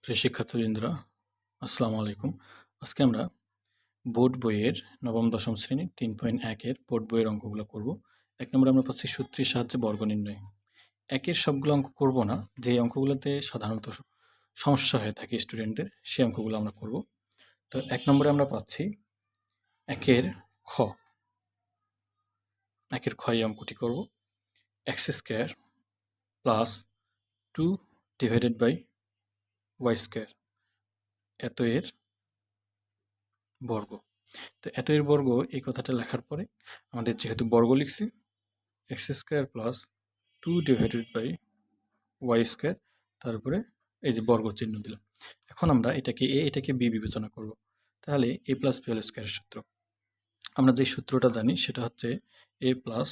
প্রিয় শিক্ষার্থীবৃন্দরা, আসসালামু আলাইকুম। আজকে আমরা বোর্ড বইয়ের নবম দশম শ্রেণী 3.1-এর বোর্ড বইয়ের অঙ্কগুলো করব। 1 নম্বরে আমরা পাচ্ছি সূত্রের সাহায্যে বর্গ নির্ণয়। 1-এর সবগুলো অঙ্ক করব না, যে অঙ্কগুলোতে সাধারণত সমস্যা হয়ে থাকে স্টুডেন্টদের, সেই অঙ্কগুলো আমরা করব। তো 1 নম্বরে আমরা পাচ্ছি 1-এর খ। 1-এর খ এই অঙ্কটি করব। x² plus 2 divided by y² এত এর বর্গ। তো এত এর বর্গ এই কথাটা লেখার পরে আমাদের যেহেতু বর্গ লিখছি, x² plus 2 divided by y², তার উপরে এই যে বর্গ চিহ্ন দিলাম। এখন আমরা এটাকে a এটাকে b বিবেচনা করব। তাহলে a প্লাস b হোল স্কয়ারের সূত্র, আমরা যে সূত্রটা জানি সেটা হচ্ছে a plus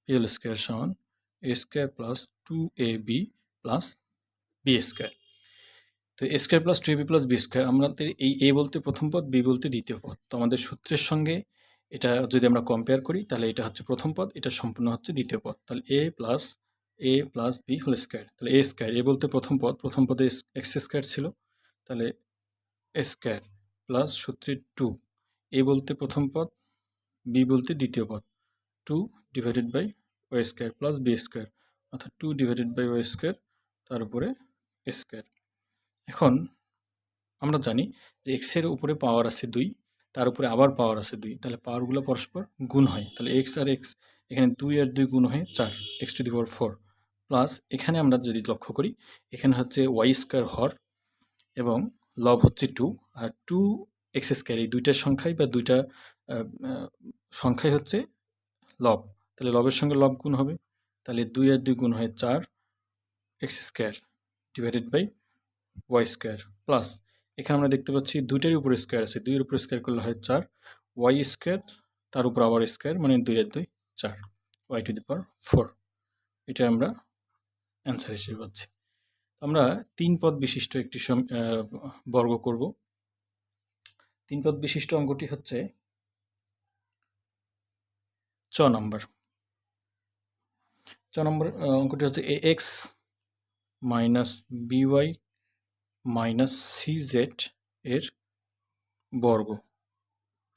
b whole square সমান a² plus 2ab plus b²। তো a square plus 2ab plus b², আমাদের এই a বলতে প্রথম পদ, b বলতে দ্বিতীয় পদ। তো আমাদের সূত্রের সঙ্গে এটা যদি আমরা কম্পেয়ার করি তাহলে এটা হচ্ছে প্রথম পদ, এটা সম্পূর্ণ হচ্ছে দ্বিতীয় পদ। তাহলে a plus b whole square, তাহলে a স্কয়ার, a বলতে প্রথম পদে x² ছিল, তাহলে a² প্লাস সূত্রের 2, a বলতে প্রথম পদ, b বলতে দ্বিতীয় পদ, 2 divided by y² plus b², অর্থাৎ 2 ডিভাইডেড বাই y², তার উপরে a²। এখন আমরা জানি যে x এর উপরে পাওয়ার আছে 2, তার উপরে আবার পাওয়ার আছে 2, তাহলে পাওয়ারগুলো পরস্পর গুণ হয়। তাহলে x আর x, এখানে 2 আর 2 গুণ হয়ে 4, x⁴, প্লাস এখানে আমরা যদি লক্ষ্য করি এখানে হচ্ছে y² হর এবং লব হচ্ছে 2, আর 2x², এই দুইটার সংখ্যাই বা দুইটা সংখ্যাই হচ্ছে লব, তাহলে লবের সঙ্গে লব গুণ হবে, তাহলে 2 আর 2 গুণ হয়ে 4 x² divided by y², plus এখানে আমরা দেখতে পাচ্ছি দুইটারই উপরে স্কোয়ার আছে, 2 এর উপরে স্কোয়ার করলে হয় 4 y², তার উপর আবার স্কোয়ার, মানে 2 আর 2 4 y⁴। এটা আমরা অ্যান্সার হিসেবে পাচ্ছি। আমরা 3 পদ বিশিষ্ট একটি বর্গ করব। 3 পদ বিশিষ্ট অঙ্কটি হচ্ছে চ নম্বর অঙ্কটি হচ্ছে ax minus by minus cz এর বর্গ।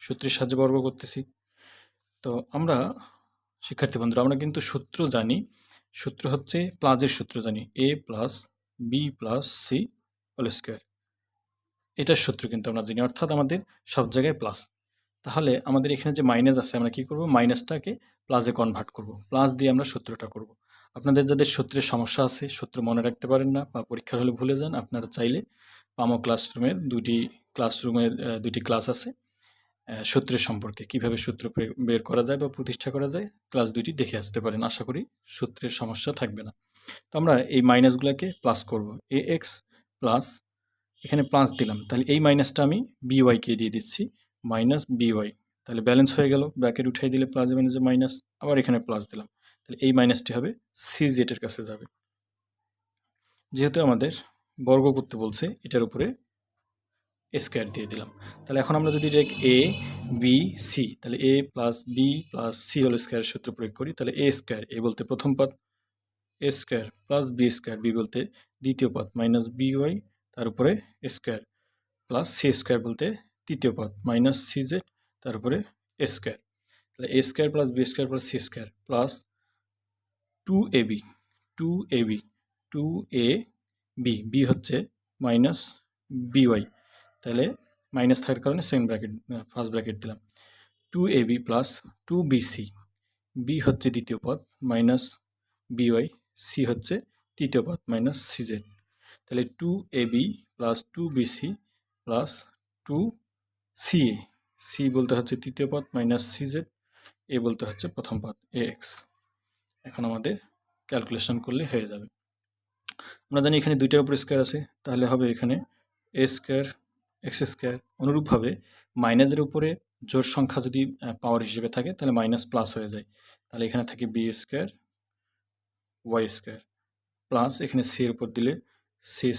সূত্রের সাহায্যে বর্গ করতেছি। তো আমরা শিক্ষার্থী বন্ধুরা, আমরা কিন্তু সূত্র জানি, সূত্র হচ্ছে প্লাসের সূত্র জানি, a plus B plus C whole square, এটার সূত্র কিন্তু আমরা জানি, অর্থাৎ আমাদের সব জায়গায় প্লাস। তাহলে আমাদের এখানে যে মাইনাস আছে, আমরা কি করব, মাইনাসটাকে প্লাসে কনভার্ট করব, প্লাস দিয়ে আমরা সূত্রটা করব। আপনাদের যাদের সূত্রের সমস্যা আছে, সূত্র মনে রাখতে পারেন না বা পরীক্ষার হলে ভুলে যান, আপনারা চাইলে পামো ক্লাসরুমের দুইটি ক্লাস আছে সূত্রের সম্পর্কে, কিভাবে সূত্র বের করা যায় বা প্রতিষ্ঠা করা যায়, ক্লাস 2টি দেখে আসতে পারেন। আশা করি সূত্রের সমস্যা থাকবে না। তো আমরা এই মাইনাসগুলোকে প্লাস করব, ax প্লাস, এখানে প্লাস দিলাম, তাহলে এই মাইনাসটা আমি বিওয়াইকে দিয়ে দিচ্ছি, মাইনাস বিওয়াই, তাহলে ব্যালেন্স হয়ে গেল, ব্র্যাকেট উঠাই দিলে প্লাসে মাইনাসে মাইনাস, আবার এখানে প্লাস দিলাম, তাহলে এই মাইনাসটি হবে সিজেটের কাছে যাবে। যেহেতু আমাদের বর্গ করতে বলছে, এটার উপরে স্কোয়ার দিয়ে দিলাম। তাহলে এখন আমরা যদি ডিরেক্ট a b c, তাহলে a plus B plus C whole স্কোয়ারের সূত্র প্রয়োগ করি, তাহলে a², a বলতে প্রথম পদ, a² প্লাস b², b বলতে দ্বিতীয় পদ, মাইনাস by, তার উপরে স্কোয়ার, প্লাস c² বলতে তৃতীয় পদ, মাইনাস cz, তার উপরে a², তাহলে a² plus b² plus c² plus 2ab 2ab b হচ্ছে মাইনাস by, তাহলে মাইনাস থাকার কারণে ফার্স্ট ব্র্যাকেট দিলাম, 2ab প্লাস 2bc, b হচ্ছে দ্বিতীয় পদ, মাইনাস by, c হচ্ছে তৃতীয় পদ, মাইনাস cz, তাহলে 2ab plus 2bc plus 2ca, c বলতে হচ্ছে তৃতীয় পদ, মাইনাস cz, a বলতে হচ্ছে প্রথম পদ ax। এখন আমাদের ক্যালকুলেশন করলে হয়ে যাবে। আমরা জানি এখানে দুইটার উপর স্কোয়ার আছে, তাহলে হবে এখানে a² x²। অনুরূপভাবে মাইনাসের উপরে জোড় সংখ্যা যদি পাওয়ার হিসেবে থাকে তাহলে মাইনাস প্লাস হয়ে যায়, তাহলে এখানে থাকে b² y² প্লাস এখানে c এর উপর দিলে c²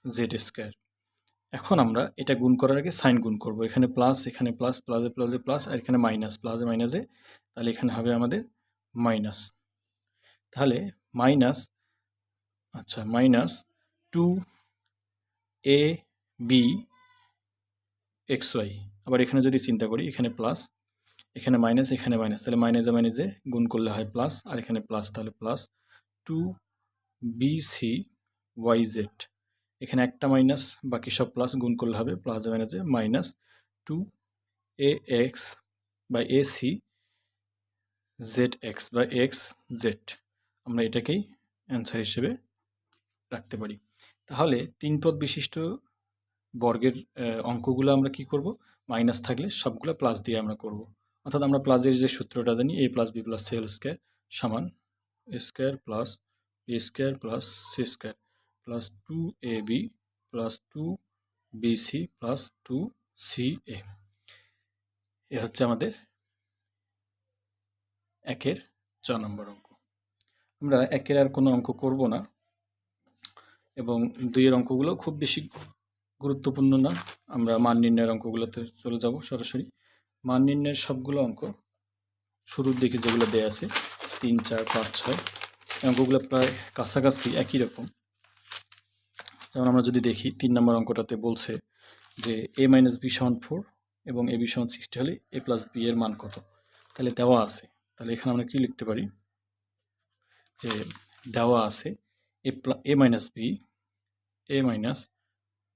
z²। এখন আমরা এটা গুণ করার আগে সাইন গুণ করব, এখানে প্লাস, এখানে প্লাস, প্লাসে প্লাসে প্লাস, আর এখানে মাইনাস, প্লাসে মাইনাসে, তাহলে এখানে হবে আমাদের মাইনাস, তাহলে মাইনাস, আচ্ছা minus two A B x Y. আবার এখানে যদি চিন্তা করি, এখানে প্লাস, এখানে মাইনাস, এখানে মাইনাস, তাহলে মাইনাসে মাইনাসে গুণ করলে হয় প্লাস, আর এখানে প্লাস, তাহলে plus two B c y z. এখানে একটা মাইনাস, বাকি সব প্লাস, গুণ করলে হবে প্লাস মাইনাসে মাইনাস টু এ এক্স বা এ সি জেড এক্স বা এক্স জেড। আমরা এটাকেই অ্যান্সার হিসেবে রাখতে পারি। তাহলে তিন পদ বিশিষ্ট বর্গের অঙ্কগুলো আমরা কি করব, মাইনাস থাকলে সবগুলো প্লাস দিয়ে আমরা করব। অর্থাৎ আমরা প্লাসের যে সূত্রটা জানি, A plus B plus C whole square সমান A square plus B square plus C square plus two A B plus two B C plus two C A হচ্ছে আমাদের একের 4 নম্বর অঙ্ক। আমরা একের আর কোনো অঙ্ক করব না, এবং 2-এর অঙ্কগুলো খুব বেশি গুরুত্বপূর্ণ না। আমরা মান নির্ণয়ের অঙ্কগুলোতে চলে যাব সরাসরি। মান নির্ণয়ের সবগুলো অঙ্ক শুরুর দিকে যেগুলো দেয়া আছে 3, 4, 5, 6, অঙ্কগুলো প্রায় কাছাকাছি একই রকম। যেমন আমরা যদি দেখি 3 নম্বর অঙ্কটাতে বলছে যে a মাইনাস বি সমান 4 এবং এ বি সমান 60 হলে এ প্লাস বি এর মান কত। তাহলে দেওয়া আছে, তাহলে এখানে আমরা কি লিখতে পারি, যে দেওয়া আছে এ মাইনাস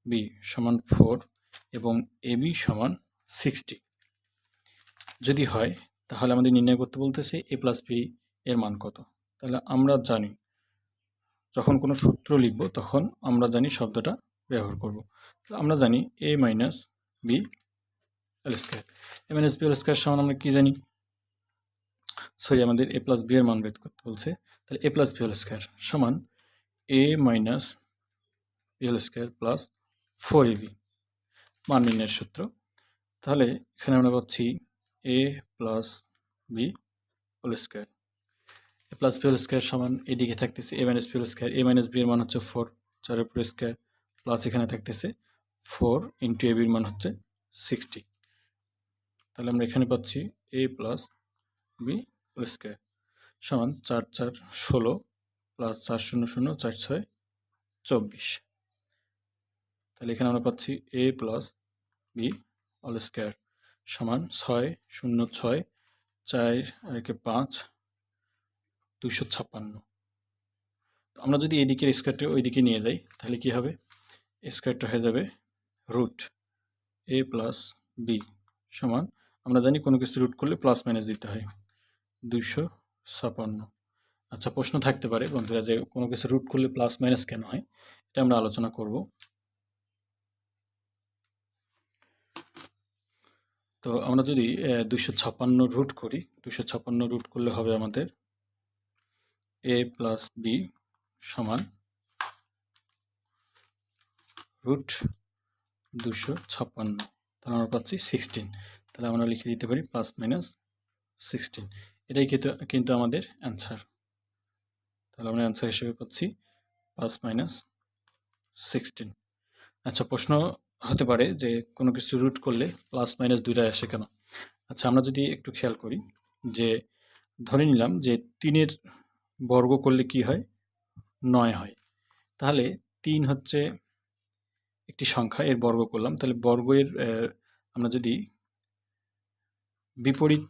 বি সমান 4 এবং এ বি সমান 60 যদি হয়, তাহলে আমাদের নির্ণয় করতে বলতেছে এ প্লাস বি এর মান কত। তাহলে আমরা জানি, যখন কোনো সূত্র লিখব তখন আমরা জানি শব্দটা ব্যবহার করব। আমরা জানি এ minus B whole square. A minus B whole square সমান আমরা কি জানি, সরি, আমাদের এ প্লাস বি এর মান বের করতে বলছে। তাহলে A plus B whole square সমান A minus B whole square plus 4ab মান নির্ণয়ের সূত্র। তাহলে এখানে আমরা পাচ্ছি A plus B whole square, A plus B whole square সমান এদিকে থাকতেছে A minus B whole square, A minus B এর মান হচ্ছে 4, 4 উপর স্কোয়ার, প্লাস এখানে থাকতেছে 4 ইন্টু এ বির মান হচ্ছে 60। তাহলে আমরা এখানে পাচ্ছি A plus B whole square সমান 4, 4, 16 প্লাস 4, 0, 0, 4, 6, 24। তাহলে এখানে আমরা পাচ্ছি A plus B whole square সমান 6, 0, 6, 4 আর 5, 256। আমরা যদি এদিকের স্কোয়ারটা ওইদিকে নিয়ে যাই, তাহলে কি হবে, স্কোয়ারটা হয়ে যাবে রুট এ প্লাস বি সমান, আমরা জানি কোনো কিছু রুট করলে প্লাস মাইনাস দিতে হয়, 256। আচ্ছা, প্রশ্ন থাকতে পারে বন্ধুরা যে কোনো কিছু রুট করলে প্লাস মাইনাস কেন হয়, এটা আমরা আলোচনা করব। তো আমরা যদি 256 রুট করি, 256 রুট করলে হবে আমাদের এ প্লাস বি সমান রুট 256, তাহলে আমরা পাচ্ছি 16। তাহলে আমরা লিখে দিতে পারি প্লাস মাইনাস 16। এটাই কিন্তু আমাদের অ্যান্সার। তাহলে আমরা অ্যান্সার হিসেবে পাচ্ছি প্লাস মাইনাস 16। আচ্ছা, প্রশ্ন হতে পারে যে কোনো কিছু রুট করলে প্লাস মাইনাস দুইটাই আসে কেন। আচ্ছা, আমরা যদি একটু খেয়াল করি, যে ধরে নিলাম যে 3-এর বর্গ করলে কি হয়, 9 হয়। তাহলে 3 হচ্ছে একটি সংখ্যা, এর বর্গ করলাম, তাহলে বর্গের আমরা যদি বিপরীত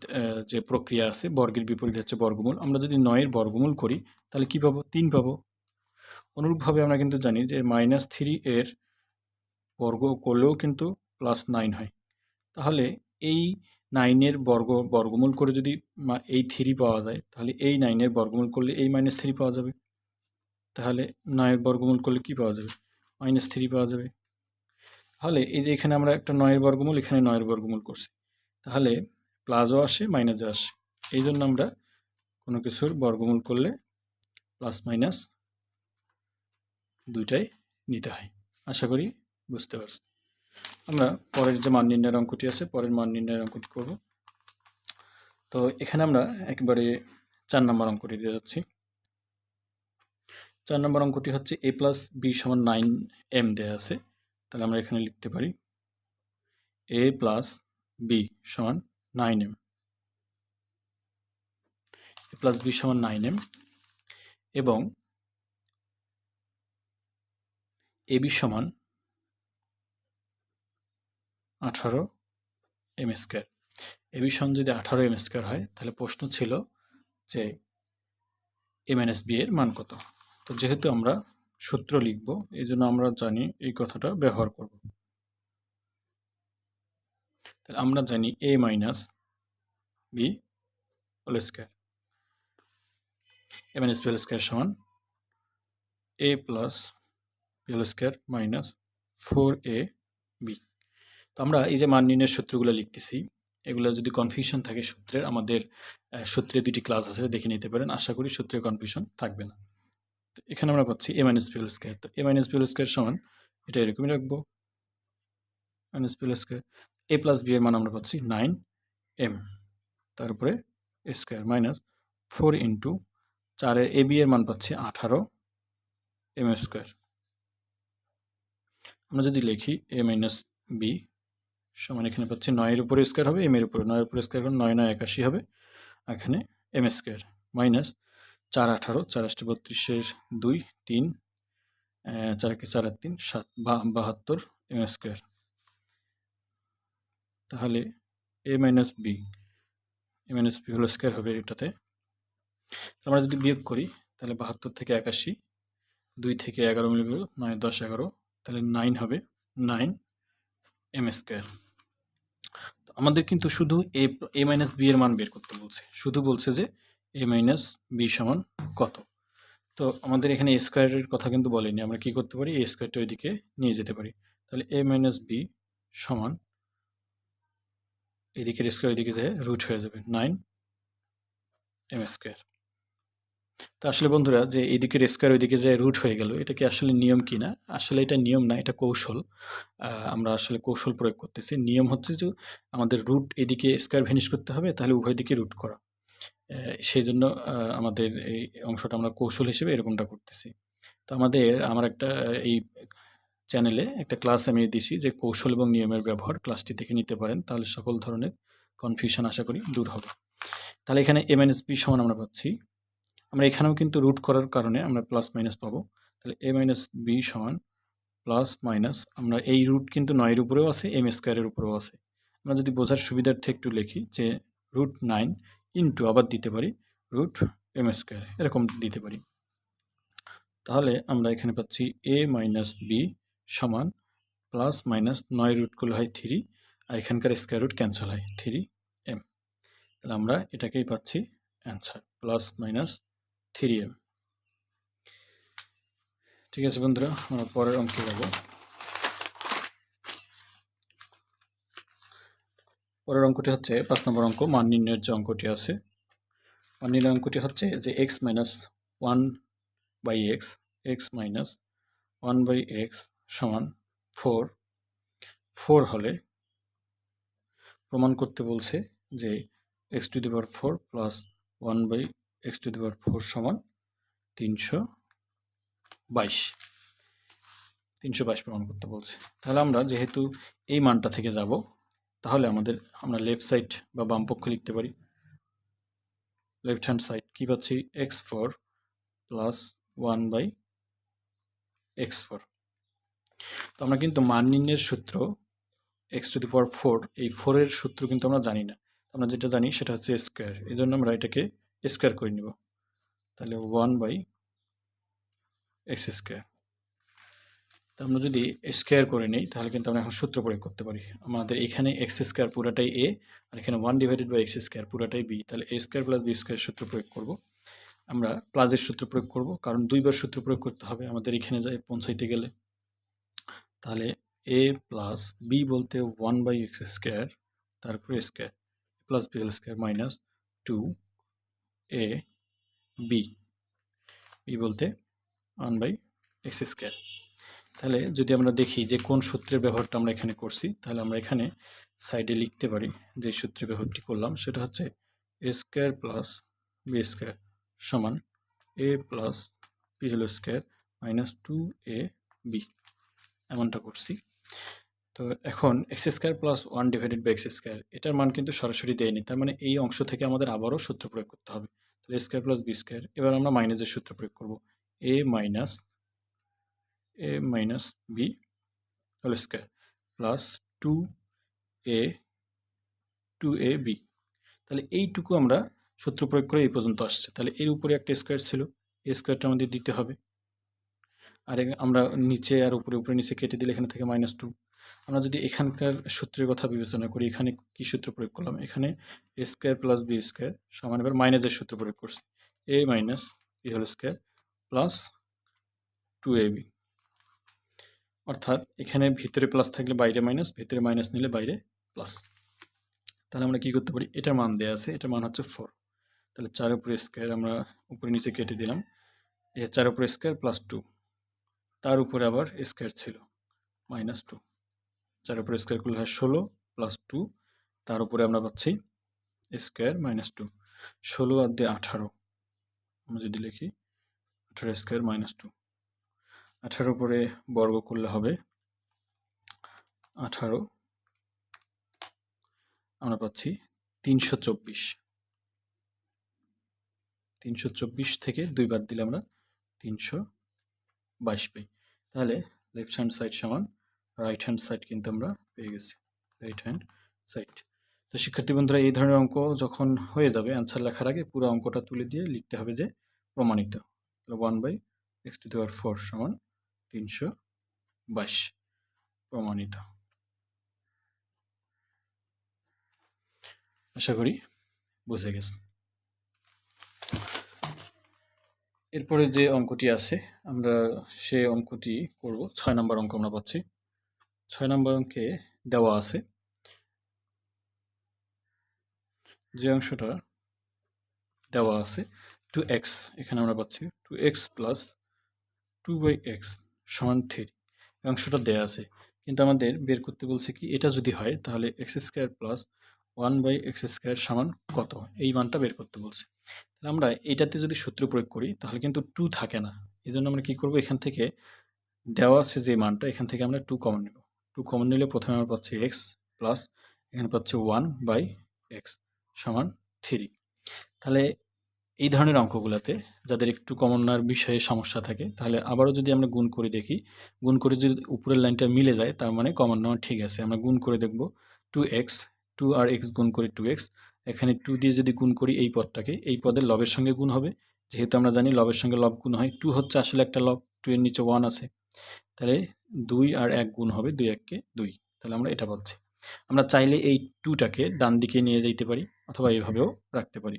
যে প্রক্রিয়া আছে, বর্গের বিপরীত হচ্ছে বর্গমূল, আমরা যদি 9-এর বর্গমূল করি তাহলে কি পাবো, 3 পাবো। অনুরূপভাবে আমরা কিন্তু জানি যে -3 এর বর্গ করলেও কিন্তু +9 হয়। তাহলে এই 9-এর বর্গমূল করে যদি এই 3 পাওয়া যায়, তাহলে এই 9-এর বর্গমূল করলে এই -3 পাওয়া যাবে। তাহলে 9-এর বর্গমূল করলে কি পাওয়া যাবে, -3 পাওয়া যাবে। তাহলে এই যে এখানে আমরা একটা 9-এর বর্গমূল, এখানে 9-এর বর্গমূল করছি, তাহলে প্লাসও আসে মাইনাসও আসে। এই জন্য আমরা কোনো কিছুর বর্গমূল করলে প্লাস মাইনাস দুইটাই নিতে হয়। আশা করি বুঝতে পারছি। আমরা পরের যে মান নির্ণয়ের অঙ্কটি আছে, পরের মান নির্ণয়ের অঙ্কটি করব। তো এখানে আমরা একেবারে 4 নম্বর অঙ্কটি দিয়ে যাচ্ছি। 4 নম্বর অঙ্কটি হচ্ছে a প্লাস বি সমান 9m দেওয়া আছে। তাহলে আমরা এখানে লিখতে পারি a প্লাস বি সমান 9m, a প্লাস বি সমান 9m, এবং এবি সমান 18m²। এবি সমান যদি 18m² হয় তাহলে প্রশ্ন ছিল যে a মাইনাস বি এর মান কত। তো যেহেতু আমরা সূত্র লিখব এই জন্য আমরা জানি এই কথাটা ব্যবহার করব। তাহলে আমরা জানি a minus B whole square, a minus B whole square সমান a plus B whole square minus 4ab। তো আমরা এই যে মান নির্ণয়ের সূত্রগুলো লিখতেছি, এগুলো যদি কনফিউশন থাকে সূত্রের, আমাদের সূত্রে 2টি ক্লাস আছে, দেখে নিতে পারেন। আশা করি সূত্রে কনফিউশন থাকবে না। তো এখানে আমরা পাচ্ছি a minus B whole square. তো a minus B whole square সমান এটা এরকমই রাখবো, minus B whole square. a plus b এর মান আমরা পাচ্ছি 9m, তারপরে স্কয়ার মাইনাস 4 ইন্টু 4 এর ab এর মান পাচ্ছি 18m²। আমরা যদি লিখি a মাইনাস বি সমান এখানে পাচ্ছি 9 এর উপরে স্কয়ার হবে, m এর উপরে 9 এর উপরে স্কয়ার করলে 9 9 81 হবে, এখানে m² মাইনাস 4 18 4 8 32 2 3 4 1 4 3 7 72m²। তাহলে a minus B whole square হবে এটাতে। আমরা যদি বিয়োগ করি তাহলে 72 থেকে 81, 2 থেকে 11 মিলে 9 10 11, তাহলে 9 হবে 9m²। আমাদের কিন্তু শুধু a মাইনাস বি এর মান বের করতে বলছে, শুধু বলছে যে a মাইনাস বি সমান কত। তো আমাদের এখানে a স্কয়ারের কথা কিন্তু বলেনি, আমরা কি করতে পারি, a স্কয়ারটা ওইদিকে নিয়ে যেতে পারি। তাহলে a মাইনাস বি সমান এদিকের স্কয়ার এদিকে যায় রুট হয়ে যাবে 9m²। তো আসলে বন্ধুরা, যে এদিকের স্কয়ার ওইদিকে যায় রুট হয়ে গেল, এটা কি আসলে নিয়ম কি না? আসলে এটা নিয়ম না, এটা কৌশল। আমরা আসলে কৌশল প্রয়োগ করতেছি। নিয়ম হচ্ছে যে আমাদের রুট এদিকে স্কয়ার ভ্যানিশ করতে হবে, তাহলে উভয় দিকে রুট করা। সেই জন্য আমাদের এই অংশটা আমরা কৌশল হিসেবে এরকমটা করতেছি। তো আমার একটা এই চ্যানেলে একটা ক্লাস আমি দিছি যে কৌশল এবং নিয়মের ব্যবহার, ক্লাসটি দেখে নিতে পারেন, তাহলে সকল ধরনের কনফিউশন আশা করি দূর হবে। তাহলে এখানে a মাইনাস বি সমান আমরা পাচ্ছি, আমরা এখানেও কিন্তু রুট করার কারণে আমরা প্লাস মাইনাস পাবো। তাহলে a মাইনাস বি সমান প্লাস মাইনাস, আমরা এই রুট কিন্তু 9 এর উপরেও আছে, m² এর উপরেও আছে। আমরা যদি বোঝার সুবিধার্থে একটু লিখি যে রুট 9 ইন্টু আবার দিতে পারি রুট m², এরকম দিতে পারি। তাহলে আমরা এখানে পাচ্ছি a মাইনাস বি সমান প্লাস মাইনাস 9 রুট করলে হয় 3, আর এখানকার স্কয়ার রুট ক্যান্সেল হয় 3m। তাহলে আমরা এটাকেই পাচ্ছি অ্যান্সার, প্লাস মাইনাস 3m। ঠিক আছে বন্ধুরা, আমরা পরের অঙ্কে যাব। পরের অঙ্কটি হচ্ছে 5 নম্বর অঙ্ক, মান নির্ণয়ের যে অঙ্কটি আছে। মান নির্ণয় অঙ্কটি হচ্ছে যে x minus 1/x, x minus 1/x সমান 4 হলে প্রমাণ করতে বলছে যে x⁴ প্লাস 1/x⁴ সমান 322 প্রমাণ করতে বলছে। তাহলে আমরা যেহেতু এই মানটা থেকে যাব, তাহলে আমরা লেফট সাইড বা বাম পক্ষ লিখতে পারি। লেফট হ্যান্ড সাইড কি পাচ্ছি, x4 প্লাস 1/x4। তো আমরা কিন্তু মান নির্ণয়ের সূত্র x⁴, এই 4 এর সূত্র কিন্তু আমরা জানি না। আমরা যেটা জানি সেটা হচ্ছে স্কয়ার, এই জন্য আমরা এটাকে স্কয়ার করে নিব। তাহলে 1/x²। তো আমরা যদি স্কয়ার করে নিই তাহলে কিন্তু আমরা এখন সূত্র প্রয়োগ করতে পারি। আমাদের এখানে x² পুরাটাই a, আর এখানে 1/x² পুরাটাই b। তাহলে a² প্লাস b² সূত্র প্রয়োগ করব। আমরা প্লাসের সূত্র প্রয়োগ করব, কারণ দুইবার সূত্র প্রয়োগ করতে হবে আমাদের এখানে যায় পৌঁছাইতে গেলে। তাহলে a প্লাস b বলতে 1/x², তারপরে square plus b whole square minus 2ab, b বলতে 1/x²। তাহলে যদি আমরা দেখি যে কোন সূত্রের ব্যবহারটা আমরা এখানে করছি, তাহলে আমরা এখানে সাইডে লিখতে পারি যে সূত্রের ব্যবহারটি করলাম সেটা হচ্ছে a² প্লাস b² সমান a plus b whole square minus 2ab, এমনটা করছি। তো এখন x² প্লাস 1/x², এটার মান কিন্তু সরাসরি দেয়নি, তার মানে এই অংশ থেকে আমাদের আবারও সূত্র প্রয়োগ করতে হবে। তাহলে a² প্লাস b², এবার আমরা মাইনাসের সূত্র প্রয়োগ করব, a minus a minus B whole square plus 2a b. তাহলে এইটুকু আমরা সূত্র প্রয়োগ করে এই পর্যন্ত আসছে। তাহলে এর উপরে একটা স্কোয়ার ছিল, এই স্কোয়ারটা আমাদের দিতে হবে। আর আমরা নিচে আর উপরে উপরে নিচে কেটে দিলে এখানে থেকে -2। আমরা যদি এখানকার সূত্রের কথা বিবেচনা করি, এখানে কি সূত্র প্রয়োগ করলাম? এখানে a square plus B square সমান এবার মাইনাসের সূত্র প্রয়োগ করছি, a minus B whole square plus 2ab। অর্থাৎ এখানে ভিতরে প্লাস থাকলে বাইরে মাইনাস, ভিতরে মাইনাস নিলে বাইরে প্লাস। তাহলে আমরা কি করতে পারি? এটার মান দেওয়া আছে, এটার মান হচ্ছে 4। তাহলে 4 উপরে স্কোয়ার আমরা উপরে নিচে কেটে দিলাম, 4 উপরে স্কোয়ার প্লাস 2, তার উপরে আবার স্কোয়ার ছিল -2। 4 উপরে স্কোয়ার করলে হয় 16 প্লাস 2, তার উপরে আমরা পাচ্ছি স্কোয়ার -2। 16 আর দিয়ে 18, আমরা যদি লিখি 18 স্কোয়ার -2। 18 উপরে বর্গ করলে হবে 18, আমরা পাচ্ছি 324। 324 থেকে 2 বাদ দিলে আমরা 322 পাই। তাহলে লেফট হ্যান্ড সাইড সমান রাইট হ্যান্ড সাইড কিন্তু আমরা পেয়ে গেছি, রাইট হ্যান্ড সাইড। তো শিক্ষার্থী বন্ধুরা, এই ধরনের অঙ্ক যখন হয়ে যাবে, অ্যান্সার লেখার আগে পুরো অঙ্কটা তুলে দিয়ে লিখতে হবে যে প্রমাণিত। তাহলে 1/x⁴ সমান 322 প্রমাণিত। আশা করি বুঝে গেছে। এরপরে যে অঙ্কটি আছে আমরা সে অঙ্কটি করব। 6 নম্বর অঙ্ক আমরা পাচ্ছি। 6 নম্বর অঙ্কে দেওয়া আছে যে অংশটা দেওয়া আছে 2x, এখানে আমরা পাচ্ছি 2x প্লাস 2/x সমান 3। এই অংশটা দেওয়া আছে, কিন্তু আমাদের বের করতে বলছে কি, এটা যদি হয় তাহলে x² প্লাস 1/x² সমান কত, এই মানটা বের করতে বলছে। তাহলে আমরা এটাতে যদি সূত্র প্রয়োগ করি তাহলে কিন্তু 2 থাকে না। এই জন্য আমরা কি করব, এখান থেকে দেওয়া আছে যে মানটা, এখান থেকে আমরা 2 কমন নেব। 2 কমন নিলে প্রথমে আমরা পাচ্ছি x প্লাস এখানে পাচ্ছি 1/x সমান 3। তাহলে এই ধরনের অঙ্কগুলোতে যাদের একটু কমন নেওয়ার বিষয়ে সমস্যা থাকে, তাহলে আবারও যদি আমরা গুণ করে দেখি, গুণ করে যদি উপরের লাইনটা মিলে যায় তার মানে কমন নেওয়া ঠিক আছে। আমরা গুণ করে দেখব 2x, 2 আর x গুণ করি 2x, এখানে 2 দিয়ে যদি গুণ করি এই পদটাকে, এই পদের লবের সঙ্গে গুণ হবে, যেহেতু আমরা জানি লবের সঙ্গে লব গুণ হয়। 2 হচ্ছে আসলে একটা লব, 2 এর নিচে 1 আছে, তাহলে 2 আর 1 গুণ হবে, 2 1 কে 2। তাহলে আমরা এটা পাচ্ছি। আমরা চাইলে এই 2টাকে ডান দিকে নিয়ে যাইতে পারি অথবা এইভাবেও রাখতে পারি।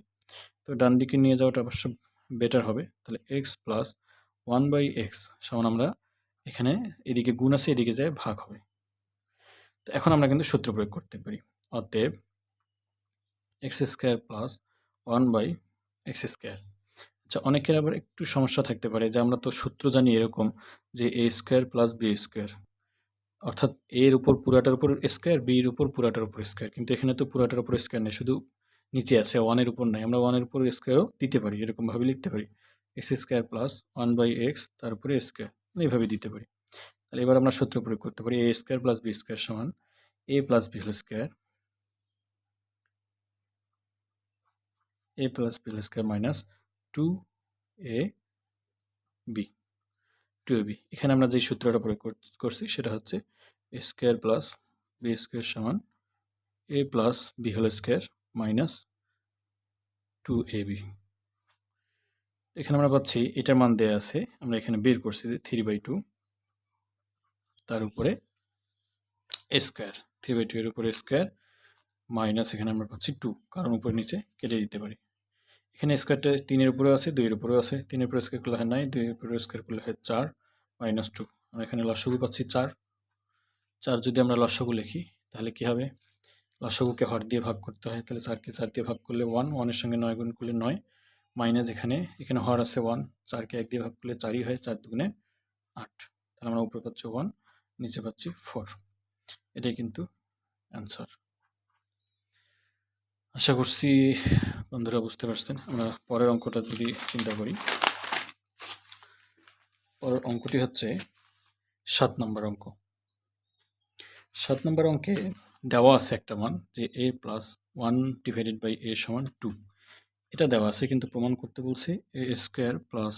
তো ডান দিকে নিয়ে যাওয়াটা অবশ্য বেটার হবে। তাহলে x প্লাস 1/x সমান আমরা এখানে এদিকে গুণ আছে, এদিকে যায় ভাগ হবে। তো এখন আমরা কিন্তু সূত্র প্রয়োগ করতে পারি। অতএব x² প্লাস 1/x²। আচ্ছা, অনেকের আবার একটু সমস্যা থাকতে পারে যে আমরা তো সূত্র জানি এরকম যে a² প্লাস b², অর্থাৎ এর উপর পুরাটার উপর স্কোয়ার, বির উপর পুরাটার উপর স্কোয়ার, কিন্তু এখানে তো পুরাটার উপর স্কোয়ার নেই, শুধু নিচে আছে, 1-এর উপর নাই। আমরা 1-এর উপর স্কোয়ারও দিতে পারি, এরকমভাবে লিখতে পারি x² প্লাস 1/x তার উপরে স্কোয়ার, এইভাবে দিতে পারি। তাহলে এবার আমরা সূত্র প্রয়োগ করতে পারি a² প্লাস b² সমান a plus b whole square, a plus b whole square minus 2ab। এখানে আমরা যে সূত্রটা প্রয়োগ করছি সেটা হচ্ছে a² প্লাস b² সমান a plus B whole square minus 2ab। এখানে আমরা পাচ্ছি এটার মান দেয়া আছে, আমরা এখানে বের করছি যে 3/2, তার উপরে স্কোয়ার, 3/2 এর উপরে স্কোয়ার মাইনাস এখানে আমরা পাচ্ছি 2, কারণ উপরে নিচে কেটে দিতে পারি। এখানে স্কোয়ারটা 3-এর উপরেও আছে, 2-এর উপরেও আছে। 3-এর উপরে স্কোয়ার করলে হয় 9, 2-এর উপরে স্কোয়ার করলে হয় 4 মাইনাস 2। আমরা এখানে লসাগু পাচ্ছি 4। 4 যদি আমরা লসাগু লিখি তাহলে কি হবে, লসাগুকে হর দিয়ে ভাগ করতে হয়, তাহলে 4কে 4 দিয়ে ভাগ করলে 1, 1-এর সঙ্গে 9 গুণ করলে 9, মাইনাস এখানে হর আছে 1, 4কে 1 দিয়ে ভাগ করলে 4ই হয়, 4 দুগুণে 8। তাহলে আমরা উপরে পাচ্ছি 1, নিচে পাচ্ছি 4। এটাই কিন্তু অ্যান্সার। আশা করছি বন্ধুরা বুঝতে পারছেন। আমরা পরের অঙ্কটা যদি চিন্তা করি, পরের অঙ্কটি হচ্ছে 7 নম্বর অঙ্ক। 7 নম্বর অঙ্কে দেওয়া আছে একটা মান যে a প্লাস 1/a সমান 2। এটা দেওয়া আছে, কিন্তু প্রমাণ করতে বলছে a² প্লাস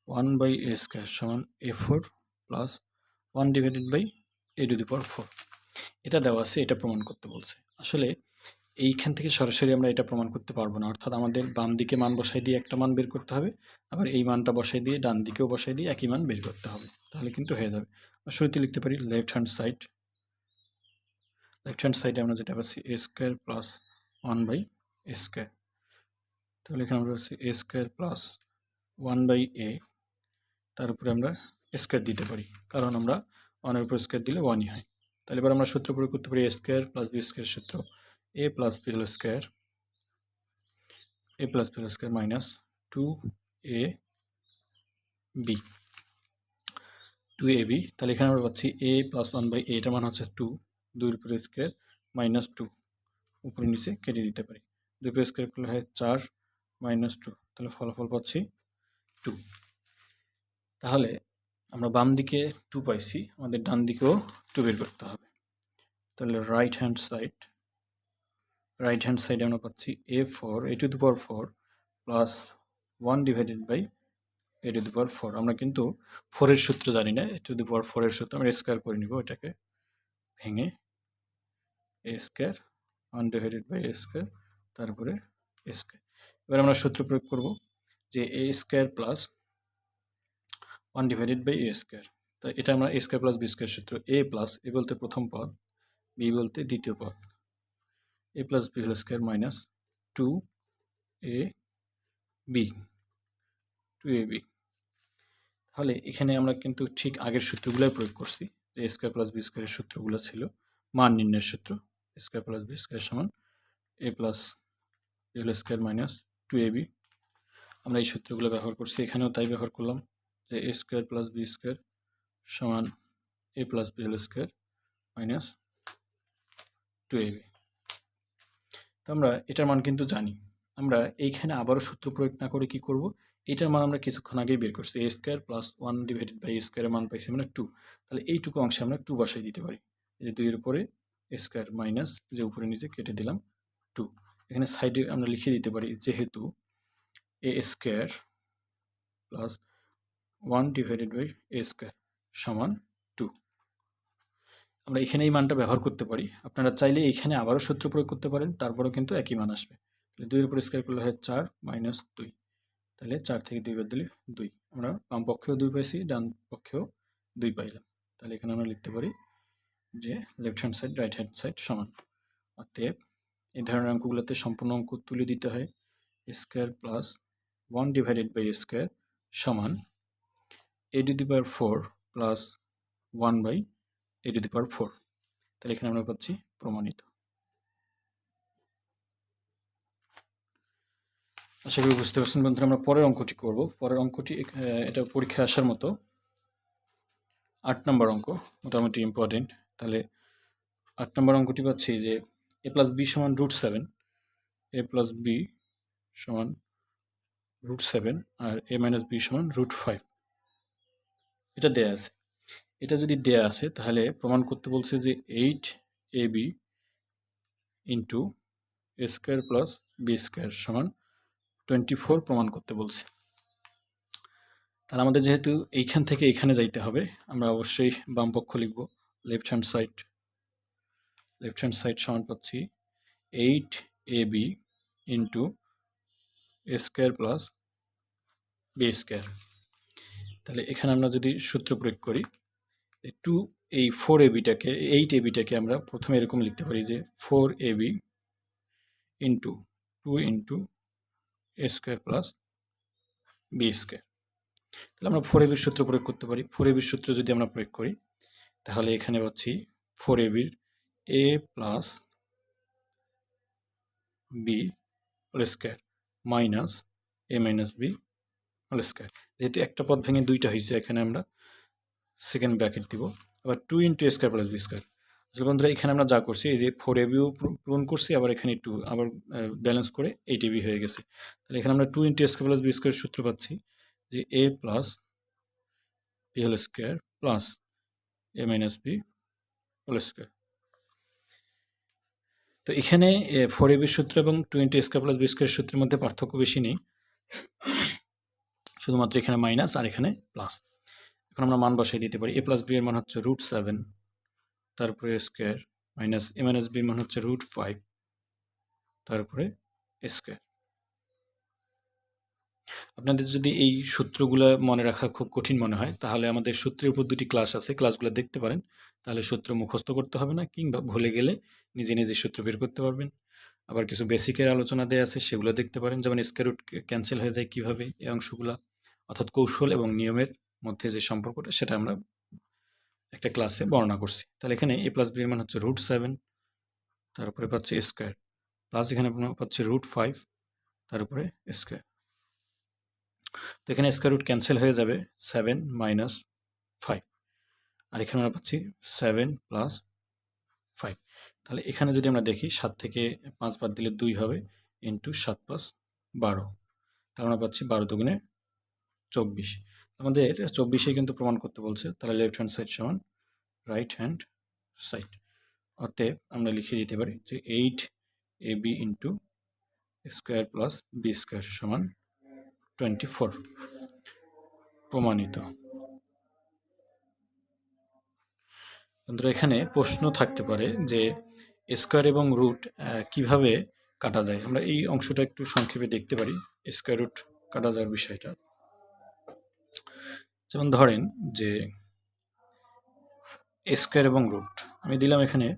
1/a² সমান a4 plus 1 divided by a to the power 4। এটা দেওয়া আছে, এটা প্রমাণ করতে বলছে। আসলে এইখান থেকে সরাসরি আমরা এটা প্রমাণ করতে পারবো না, অর্থাৎ আমাদের বাম দিকে মান বসাই দিয়ে একটা মান বের করতে হবে, আবার এই মানটা বসাই দিয়ে ডান দিকেও বসাই দিয়ে একই মান বের করতে হবে, তাহলে কিন্তু হয়ে যাবে। শুরুতে লিখতে পারি লেফট হ্যান্ড সাইডে আমরা যেটা পাচ্ছি a square plus 1 by a square. তাহলে এখানে আমরা পাচ্ছি a square plus 1 by a, তার উপরে আমরা স্কোয়ার দিতে পারি, কারণ আমরা 1-এর উপর স্কোয়ার দিলে 1ই হয়। তাহলে এবার আমরা সূত্র প্রয়োগ করতে পারি a square plus b square সূত্র, a plus b whole square minus 2ab। তাহলে এখানে আমরা পাচ্ছি a প্লাস 1 বাই a, এটার মান হচ্ছে 2, 2-এর উপরে স্কোয়ার মাইনাস 2, উপরে নিচে কেটে দিতে পারি, 2 উপরে স্কোয়ার করলে হয় 4 মাইনাস 2, তাহলে ফলাফল পাচ্ছি 2। তাহলে আমরা বাম দিকে 2 পাইছি, আমাদের ডান দিকেও 2 বের করতে হবে। তাহলে রাইট হ্যান্ড সাইডে আমরা পাচ্ছি a4 a to the power 4 plus 1 divided by a to the power 4। আমরা কিন্তু 4-এর সূত্র জানি না, a টু দি পাওয়ার 4-এর সূত্র আমরা স্কোয়ার করে নিব, এটাকে ভেঙে a square 1 divided by a square, তারপরে a স্কোয়ার। এবার আমরা সূত্র প্রয়োগ করব যে a square plus 1 divided by a square. তো এটা আমরা a square plus b square সূত্র, a প্লাস a বলতে প্রথম পদ, b বলতে দ্বিতীয় পদ, a plus b whole square minus 2ab। তাহলে এখানে আমরা কিন্তু ঠিক আগের সূত্রগুলোই প্রয়োগ করছি, যে a স্কোয়ার প্লাস b স্কোয়ারের সূত্রগুলো ছিল মান নির্ণয়ের সূত্র, a square plus b square সমান a plus b whole square minus 2ab। আমরা এই সূত্রগুলো ব্যবহার করছি, এখানেও তাই ব্যবহার করলাম, যে a square plus b square সমান a plus b whole square minus 2ab। তো আমরা এটার মান কিন্তু জানি, আমরা এইখানে আবারও সূত্র প্রয়োগ না করে কি করব, এটার মান আমরা কিছুক্ষণ আগেই বের করছি, a square plus 1 divided by a স্কোয়ারের মান পাইছি আমরা 2। তাহলে এইটুকু অংশে আমরা 2 বসাই দিতে পারি, এই যে 2-এর উপরে a স্কোয়ার মাইনাস যে উপরে নিচে কেটে দিলাম 2। এখানে সাইডে আমরা লিখে দিতে পারি, যেহেতু a square plus 1 divided by a square সমান 2। আমরা এখানে এই মানটা ব্যবহার করতে পারি, আপনারা চাইলে এখানে আবারও সূত্র প্রয়োগ করতে পারেন, তারপরেও কিন্তু একই মান আসবে। তাহলে 2-এর উপর স্কোয়ার করলে হয় 4 মাইনাস 2, তাহলে 4 থেকে 2 বাদ দিলে 2। আমরা বাম পক্ষেও 2 পাইছি, ডান পক্ষেও 2 পাইলাম। তাহলে এখানে আমরা লিখতে পারি যে left hand side right hand side সমান। অতএব এই ধরনের অঙ্কগুলোতে সম্পূর্ণ অঙ্ক তুলে দিতে হয়, square plus 1 divided by square সমান a to the power 4 plus 1 by a to the power 4। তাহলে এখানে আমরা পাচ্ছি প্রমাণিত। আশা করি বুঝতে পারছেন বন্ধুরা। আমরা পরের অঙ্কটি করব। পরের অঙ্কটি এটা পরীক্ষায় আসার মতো 8 নম্বর অঙ্ক, মোটামুটি ইম্পর্টেন্ট। তাহলে 8 নম্বর অঙ্কটি পাচ্ছি যে a প্লাস বি সমান √7, a প্লাস বি সমান √7 আর a মাইনাস বি সমান √5। এটা দেয়া আছে। এটা যদি দেয়া আছে তাহলে প্রমাণ করতে বলছে যে 8ab into a square plus B square সমান 24 প্রমাণ করতে বলছে। তাহলে আমাদের যেহেতু এইখান থেকে এখানে যাইতে হবে, আমরা অবশ্যই বাম পক্ষ লিখব, লেফট হ্যান্ড সাইড সমান পাচ্ছি 8ab into a square plus B square. তাহলে এখানে আমরা যদি সূত্র প্রয়োগ করি, এই 8abটাকে আমরা প্রথমে এরকম লিখতে পারি যে 4ab into 2 into a square plus B square. তাহলে আমরা 4ab সূত্র প্রয়োগ করতে পারি। 4ab সূত্র যদি আমরা প্রয়োগ করি তাহলে এখানে পাচ্ছি 4ab a plus B whole square minus a minus B whole square. যেহেতু একটা পদ ভেঙে দুইটা হয়েছে, এখানে আমরা সেকেন্ড ব্র্যাকেট দিব, আবার 2 into a square plus B square. আসলে বন্ধুরা এখানে আমরা যা করছি, এই যে 4abও পূরণ করছি, আবার এখানে 2 আবার ব্যালেন্স করে 8ab হয়ে গেছে। তাহলে এখানে আমরা 2 into a square plus B square সূত্র পাচ্ছি যে a plus B whole square plus a minus B whole square. তো এখানে 4ab সূত্র এবং 2 into a square plus B square সূত্রের মধ্যে পার্থক্য বেশি নেই, শুধুমাত্র এখানে মাইনাস আর এখানে প্লাস। এখন আমরা মান বসাই দিতে পারি। a প্লাস b এর মান হচ্ছে √7, তারপরে square, minus a minus b এর মান হচ্ছে √5, তারপরে স্কোয়ার। আপনাদের যদি এই সূত্রগুলো মনে রাখা খুব কঠিন মনে হয়, তাহলে আমাদের সূত্রের উপর 2টি ক্লাস আছে, ক্লাসগুলো দেখতে পারেন। তাহলে সূত্র মুখস্থ করতে হবে না, কিংবা ভুলে গেলে নিজে নিজে সূত্র বের করতে পারবেন। আবার কিছু বেসিকের আলোচনা দেওয়া আছে, সেগুলো দেখতে পারেন, যেমন স্কয়ার রুট ক্যান্সেল হয়ে যায় কীভাবে, এই অংশগুলো, অর্থাৎ কৌশল এবং নিয়মের মধ্যে যে সম্পর্কটা, সেটা আমরা একটা ক্লাসে বর্ণনা করছি। তাহলে এখানে a প্লাস b এর মান হচ্ছে √7, তারপরে পাচ্ছি স্কোয়ার, প্লাস এখানে পাচ্ছি √5, তার উপরে স্কোয়ার। তো এখানে স্কয়ার রুট ক্যান্সেল হয়ে যাবে, 7 মাইনাস 5, আর এখানে আমরা পাচ্ছি 7 প্লাস 5। তাহলে এখানে যদি আমরা দেখি 7 থেকে 5 বাদ দিলে 2 হবে, ইন্টু 7 + 12, তাহলে আমরা পাচ্ছি 12 দুগুণে 24। আমাদের 24 কিন্তু প্রমাণ করতে বলছে, তাহলে লেফট হ্যান্ড সাইড সমান রাইট হ্যান্ড সাইড। অতএব আমরা লিখে দিতে পারি যে 8ab into square plus B square সমান 24, প্রমাণিত। বন্ধুরা, এখানে প্রশ্ন থাকতে পারে যে স্কোয়ার এবং রুট কিভাবে কাটা যায়। আমরা এই অংশটা একটু সংক্ষেপে দেখতে পারি, স্কোয়ার রুট কাটা যাওয়ার বিষয়টা। যেমন ধরেন যে স্কোয়ার এবং রুট আমি দিলাম এখানে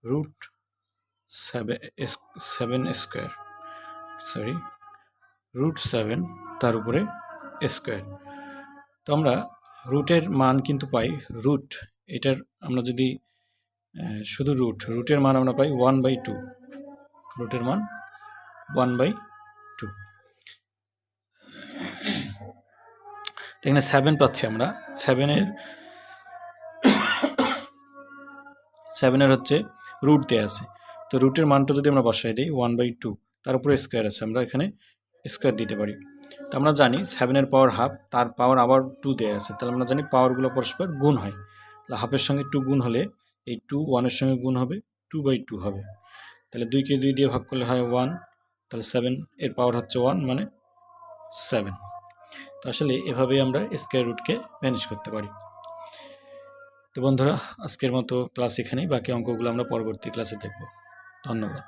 √7 তার উপরে স্কোয়ার। তো আমরা রুটের মান কিন্তু পাই রুট, এটার আমরা যদি শুধু রুটের মান আমরা পাই 1/2, রুটের মান 1/2। এখানে 7 পাচ্ছি আমরা, 7-এর হচ্ছে রুট দেওয়া আছে, তো রুটের মানটা যদি আমরা বসাই দিই 1/2, তার উপরে স্কোয়ার আছে, আমরা এখানে স্কোয়ার দিতে পারি। তো আমরা জানি 7-এর পাওয়ার হাফ, তার পাওয়ার আবার 2 দেওয়া আছে, তাহলে আমরা জানি পাওয়ারগুলো পরস্পর গুণ হয়। তাহলে হাফের সঙ্গে 2 গুণ হলে এই 2 1-এর সঙ্গে গুণ হবে, 2/2 হবে। তাহলে 2কে 2 দিয়ে ভাগ করলে হয় 1, তাহলে 7-এর পাওয়ার হচ্ছে 1 মানে 7। তো আসলে এভাবেই আমরা স্কয়ার রুটকে ম্যানেজ করতে পারি। তো বন্ধুরা, আজকের মতো ক্লাস এখানেই, বাকি অঙ্কগুলো আমরা পরবর্তী ক্লাসে দেখব। ধন্যবাদ।